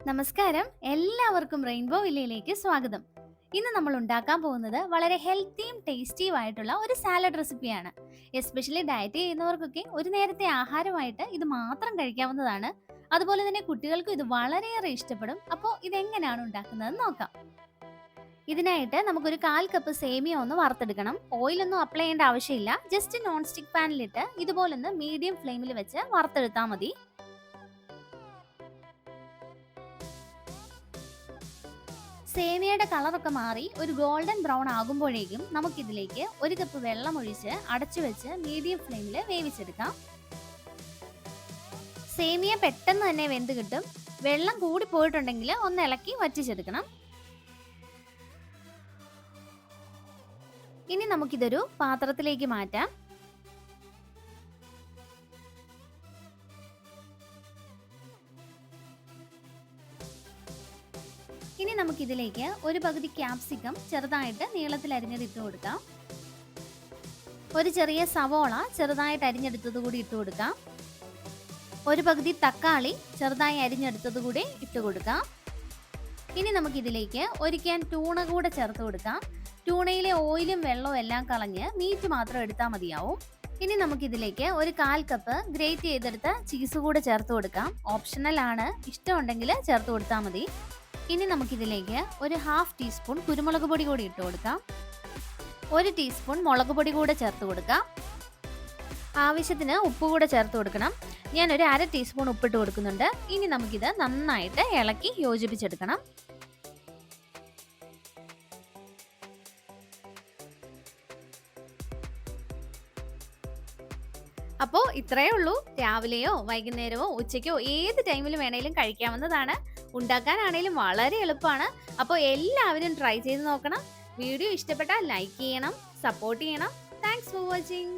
നമസ്കാരം, എല്ലാവർക്കും റെയിൻബോ വില്ലയിലേക്ക് സ്വാഗതം. ഇന്ന് നമ്മൾ ഉണ്ടാക്കാൻ പോകുന്നത് വളരെ ഹെൽത്തിയും ടേസ്റ്റിയും ആയിട്ടുള്ള ഒരു സാലഡ് റെസിപ്പിയാണ്. എസ്പെഷ്യലി ഡയറ്റ് ചെയ്യുന്നവർക്കൊക്കെ ഒരു നേരത്തെ ആഹാരമായിട്ട് ഇത് മാത്രം കഴിക്കാവുന്നതാണ്. അതുപോലെ തന്നെ കുട്ടികൾക്കും ഇത് വളരെയേറെ ഇഷ്ടപ്പെടും. അപ്പോൾ ഇതെങ്ങനെയാണ് ഉണ്ടാക്കുന്നതെന്ന് നോക്കാം. ഇതിനായിട്ട് നമുക്കൊരു 1/4 കപ്പ് സേമിയ ഒന്ന് വറുത്തെടുക്കണം. ഓയിലൊന്നും അപ്ലൈ ചെയ്യേണ്ട ആവശ്യമില്ല. ജസ്റ്റ് നോൺ സ്റ്റിക്ക് പാനിലിട്ട് ഇതുപോലൊന്ന് മീഡിയം ഫ്ലെയിമിൽ വെച്ച് വറുത്തെടുത്താൽ മതി. സേമിയയുടെ കളറൊക്കെ മാറി ഒരു ഗോൾഡൻ ബ്രൗൺ ആകുമ്പോഴേക്കും നമുക്കിതിലേക്ക് 1 കപ്പ് വെള്ളം ഒഴിച്ച് അടച്ചു വെച്ച് മീഡിയം ഫ്ലെയിമിൽ വേവിച്ചെടുക്കാം. സേമിയ പെട്ടെന്ന് തന്നെ വെന്ത് കിട്ടും. വെള്ളം കൂടി പോയിട്ടുണ്ടെങ്കിൽ ഒന്ന് ഇളക്കി വറ്റിച്ചെടുക്കണം. ഇനി നമുക്കിതൊരു പാത്രത്തിലേക്ക് മാറ്റാം. ഇനി നമുക്കിതിലേക്ക് ഒരു പകുതി ക്യാപ്സിക്കം ചെറുതായിട്ട് നീളത്തിൽ അരിഞ്ഞത് ഇട്ട് കൊടുക്കാം. ഒരു ചെറിയ സവോള ചെറുതായിട്ട് അരിഞ്ഞെടുത്തത് കൂടി ഇട്ട് കൊടുക്കാം. ഒരു പകുതി തക്കാളി ചെറുതായി അരിഞ്ഞെടുത്തത് കൂടി ഇട്ട് കൊടുക്കാം. ഇനി നമുക്കിതിലേക്ക് ഒരു ക്യാൻ ടൂണ കൂടെ ചേർത്ത് കൊടുക്കാം. ടൂണയിലെ ഓയിലും വെള്ളവും എല്ലാം കളഞ്ഞ് മീറ്റ് മാത്രം എടുത്താൽ മതിയാവും. ഇനി നമുക്കിതിലേക്ക് ഒരു 1/4 കപ്പ് ഗ്രേറ്റ് ചെയ്തെടുത്ത ചീസ് കൂടെ ചേർത്ത് കൊടുക്കാം. ഓപ്ഷണൽ ആണ്, ഇഷ്ടമുണ്ടെങ്കിൽ ചേർത്ത് കൊടുത്താൽ മതി. ഇനി നമുക്കിതിലേക്ക് ഒരു 1/2 ടീസ്പൂൺ കുരുമുളക് പൊടി കൂടി ഇട്ട് കൊടുക്കാം. 1 ടീസ്പൂൺ മുളക് പൊടി കൂടെ ചേർത്ത് കൊടുക്കാം. ആവശ്യത്തിന് ഉപ്പ് കൂടെ ചേർത്ത് കൊടുക്കണം. ഞാൻ ഒരു 1/2 ടീസ്പൂൺ ഉപ്പിട്ട് കൊടുക്കുന്നുണ്ട്. ഇനി നമുക്കിത് നന്നായിട്ട് ഇളക്കി യോജിപ്പിച്ചെടുക്കണം. അപ്പോൾ ഇത്രയേ ഉള്ളൂ. രാവിലെയോ വൈകുന്നേരമോ ഉച്ചയ്ക്കോ ഏത് ടൈമിലും വേണേലും കഴിക്കാവുന്നതാണ്. ഉണ്ടാക്കാനാണേലും വളരെ എളുപ്പമാണ്. അപ്പോൾ എല്ലാവരും ട്രൈ ചെയ്ത് നോക്കണം. വീഡിയോ ഇഷ്ടപ്പെട്ടാൽ ലൈക്ക് ചെയ്യണം, സപ്പോർട്ട് ചെയ്യണം. Thanks for watching.